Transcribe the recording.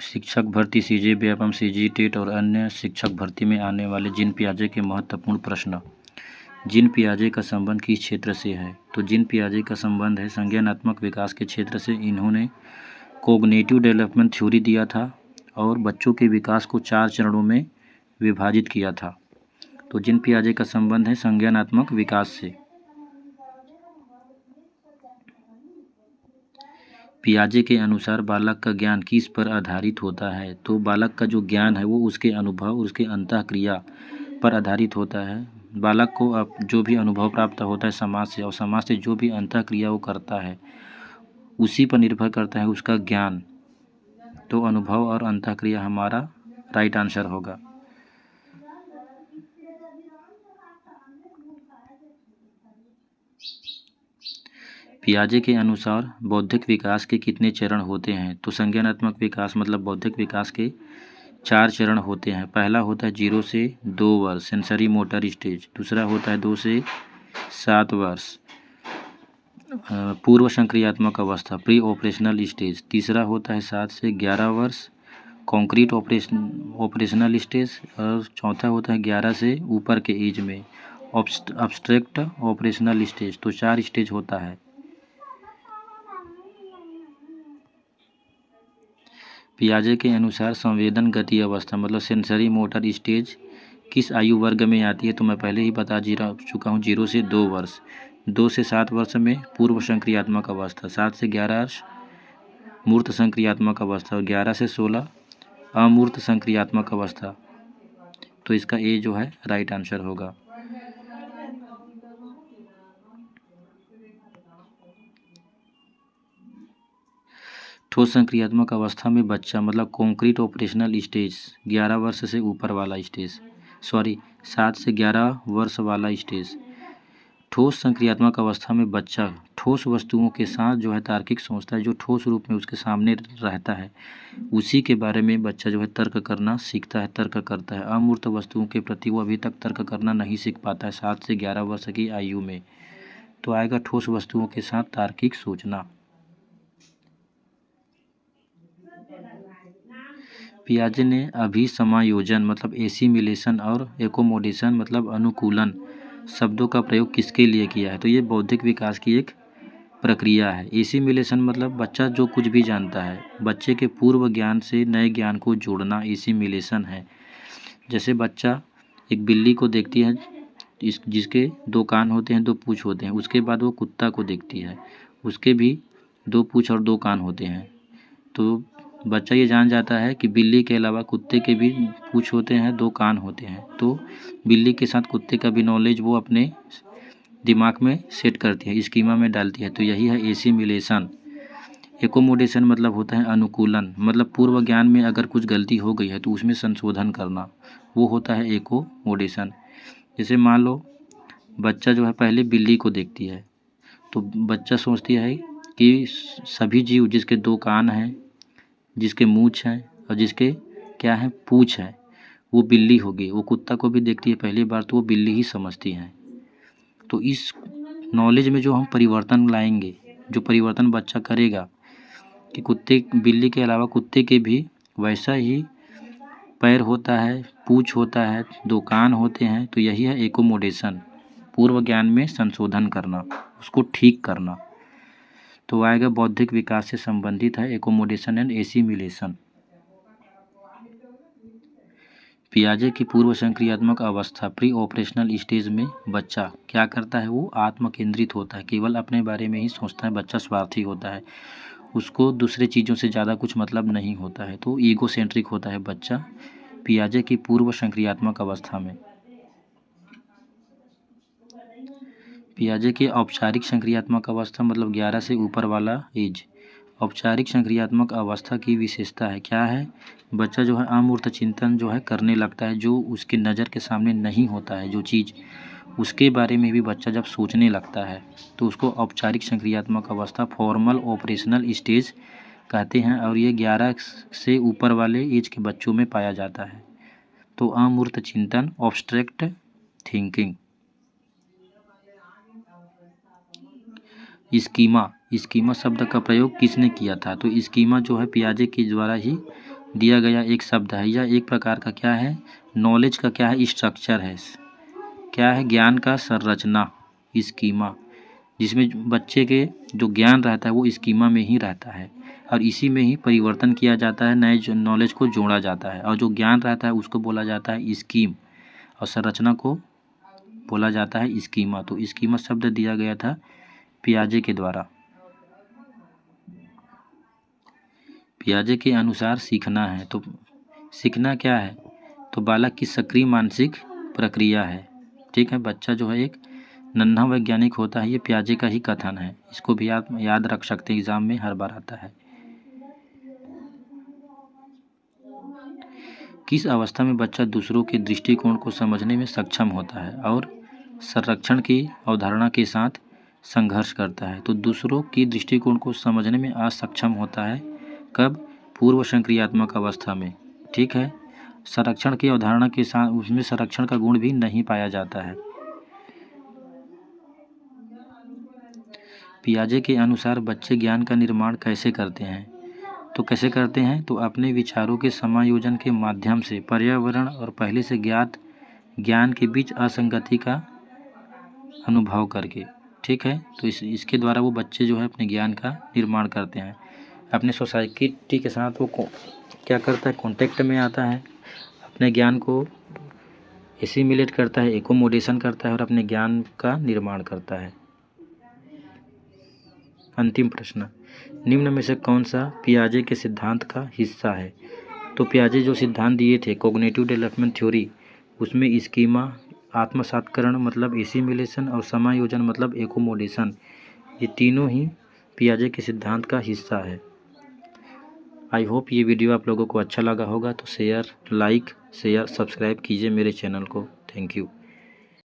शिक्षक भर्ती, सीजीपी एवं सीजी और अन्य शिक्षक भर्ती में आने वाले जीन पियाजे के महत्वपूर्ण प्रश्न। जीन पियाजे का संबंध किस क्षेत्र से है? तो जीन पियाजे का संबंध है संज्ञानात्मक विकास के क्षेत्र से। इन्होंने कोग्निटिव डेवलपमेंट थ्योरी दिया था और बच्चों के विकास को 4 चरणों में विभाजित किया था। तो जीन पियाजे का संबंध है संज्ञानात्मक विकास से। पियाजे के अनुसार बालक का ज्ञान किस पर आधारित होता है? तो बालक का जो ज्ञान है वो उसके अनुभव, उसके अंतःक्रिया पर आधारित होता है। बालक को अब जो भी अनुभव प्राप्त होता है समाज से, और समाज से जो भी अंतःक्रिया वो करता है उसी पर निर्भर करता है उसका ज्ञान। तो अनुभव और अंतःक्रिया हमारा राइट आंसर होगा। पियाजे के अनुसार बौद्धिक विकास के कितने चरण होते हैं? तो संज्ञानात्मक विकास मतलब बौद्धिक विकास के 4 चरण होते हैं। पहला होता है 0 से 2 वर्ष सेंसरी मोटर स्टेज। दूसरा होता है 2 से 7 वर्ष पूर्व संक्रियात्मक अवस्था प्री ऑपरेशनल स्टेज। तीसरा होता है 7 से 11 वर्ष कॉन्क्रीट ऑपरेशनल स्टेज। और चौथा होता है 11 से ऊपर के एज में अब्स्ट्रैक्ट ऑपरेशनल स्टेज। तो 4 स्टेज होता है। पियाजे के अनुसार संवेदन गति अवस्था मतलब सेंसरी मोटर स्टेज किस आयु वर्ग में आती है? तो मैं पहले ही बता चुका हूँ 0 से 2 वर्ष। 2 से 7 वर्ष में पूर्व संक्रियात्मक अवस्था, 7 से 11 वर्ष मूर्त संक्रियात्मक अवस्था और 11 से 16 अमूर्त संक्रियात्मक अवस्था। तो इसका ए जो है राइट आंसर होगा। ठोस संक्रियात्मक अवस्था में बच्चा मतलब कॉन्क्रीट ऑपरेशनल स्टेज 11 वर्ष से ऊपर वाला स्टेज, 7 से 11 वर्ष वाला स्टेज। ठोस संक्रियात्मक अवस्था में बच्चा ठोस वस्तुओं के साथ जो है तार्किक सोचता है। जो ठोस रूप में उसके सामने रहता है उसी के बारे में बच्चा जो है तर्क करना सीखता है, तर्क करता है। अमूर्त वस्तुओं के प्रति वो अभी तक तर्क करना नहीं सीख पाता है 7 से 11 वर्ष की आयु में। तो आएगा ठोस वस्तुओं के साथ तार्किक सोचना। पियाजे ने अभिसमायोजन मतलब एसिमिलेशन और एकोमोडेशन मतलब अनुकूलन शब्दों का प्रयोग किसके लिए किया है? तो ये बौद्धिक विकास की एक प्रक्रिया है। एसिमिलेशन मतलब बच्चा जो कुछ भी जानता है, बच्चे के पूर्व ज्ञान से नए ज्ञान को जोड़ना एसिमिलेशन है। जैसे बच्चा एक बिल्ली को देखती है जिसके 2 कान होते हैं, 2 पूँछ होते हैं। उसके बाद वो कुत्ता को देखती है, उसके भी 2 पूँछ और 2 कान होते हैं। तो बच्चा ये जान जाता है कि बिल्ली के अलावा कुत्ते के भी पूँछ होते हैं, 2 कान होते हैं। तो बिल्ली के साथ कुत्ते का भी नॉलेज वो अपने दिमाग में सेट करती है, स्कीमा में डालती है। तो यही है एसिमिलेशन। एकोमोडेशन मतलब होता है अनुकूलन, मतलब पूर्व ज्ञान में अगर कुछ गलती हो गई है तो उसमें संशोधन करना, वो होता है एकोमोडेशन। जैसे मान लो बच्चा जो है पहले बिल्ली को देखती है तो बच्चा सोचती है कि सभी जीव जिसके 2 कान हैं, जिसके मूँछ हैं और जिसके क्या है पूँछ है वो बिल्ली होगी। वो कुत्ता को भी देखती है पहली बार तो वो बिल्ली ही समझती है। तो इस नॉलेज में जो हम परिवर्तन लाएंगे, जो परिवर्तन बच्चा करेगा कि बिल्ली के अलावा कुत्ते के भी वैसा ही पैर होता है, पूँछ होता है, 2 कान होते हैं। तो यही है एकोमोडेशन, पूर्व ज्ञान में संशोधन करना, उसको ठीक करना। तो आएगा बौद्धिक विकास से संबंधित है एकोमोडेशन एंड एसिमिलेशन। पियाजे की पूर्व संक्रियात्मक अवस्था प्री ऑपरेशनल स्टेज में बच्चा क्या करता है? वो आत्म केंद्रित होता है, केवल अपने बारे में ही सोचता है। बच्चा स्वार्थी होता है, उसको दूसरे चीज़ों से ज़्यादा कुछ मतलब नहीं होता है। तो ईगो सेंट्रिक होता है बच्चा पियाजे की पूर्व संक्रियात्मक अवस्था में। पियाजे की औपचारिक संक्रियात्मक अवस्था मतलब 11 से ऊपर वाला एज। औपचारिक संक्रियात्मक अवस्था की विशेषता है क्या है? बच्चा जो है अमूर्त चिंतन जो है करने लगता है, जो उसके नज़र के सामने नहीं होता है जो चीज़, उसके बारे में भी बच्चा जब सोचने लगता है तो उसको औपचारिक संक्रियात्मक अवस्था फॉर्मल ऑपरेशनल स्टेज कहते हैं। और ये 11 से ऊपर वाले एज के बच्चों में पाया जाता है। तो अमूर्त चिंतन ऑब्स्ट्रैक्ट थिंकिंग। स्कीमा स्कीमा शब्द का प्रयोग किसने किया था? तो स्कीमा जो है पियाजे के द्वारा ही दिया गया एक शब्द है। यह एक प्रकार का क्या है? नॉलेज का क्या है? स्ट्रक्चर है। क्या है? ज्ञान का संरचना स्कीमा, जिसमें बच्चे के जो ज्ञान रहता है वो स्कीमा में ही रहता है और इसी में ही परिवर्तन किया जाता है, नए जो नॉलेज को जोड़ा जाता है और जो ज्ञान रहता है उसको बोला जाता है स्कीम और संरचना को बोला जाता है स्कीमा। तो स्कीमा शब्द दिया गया था पियाजे के द्वारा। पियाजे के अनुसार सीखना है, तो सीखना क्या है? तो बालक की सक्रिय मानसिक प्रक्रिया है। ठीक है, बच्चा जो है एक नन्हा वैज्ञानिक होता है, ये पियाजे का ही कथन है। इसको भी आप याद रख सकते हैं, एग्जाम में हर बार आता है। किस अवस्था में बच्चा दूसरों के दृष्टिकोण को समझने में सक्षम होता है और संरक्षण की अवधारणा के साथ संघर्ष करता है? तो दूसरों की दृष्टिकोण को समझने में असक्षम होता है कब? पूर्व संक्रियात्मक अवस्था में। ठीक है, संरक्षण की अवधारणा के साथ उसमें संरक्षण का गुण भी नहीं पाया जाता है। पियाजे के अनुसार बच्चे ज्ञान का निर्माण कैसे करते हैं? तो कैसे करते हैं? तो अपने विचारों के समायोजन के माध्यम से पर्यावरण और पहले से ज्ञात ज्ञान के बीच असंगति का अनुभव करके। ठीक है, तो इसके द्वारा वो बच्चे जो है अपने ज्ञान का निर्माण करते हैं। अपने सोसाइटी के साथ वो क्या करता है? कॉन्टेक्ट में आता है, अपने ज्ञान को एसिमिलेट करता है, एकोमोडेशन करता है और अपने ज्ञान का निर्माण करता है। अंतिम प्रश्न, निम्न में से कौन सा पियाजे के सिद्धांत का हिस्सा है? तो पियाजे जो सिद्धांत दिए थे कॉग्निटिव डेवलपमेंट थ्योरी, उसमें स्कीमा, आत्मसात्करण मतलब एसिमिलेशन और समायोजन मतलब एकोमोडेशन, ये तीनों ही पियाजे के सिद्धांत का हिस्सा है। आई होप ये वीडियो आप लोगों को अच्छा लगा होगा, तो शेयर, लाइक, शेयर, सब्सक्राइब कीजिए मेरे चैनल को। Thank you.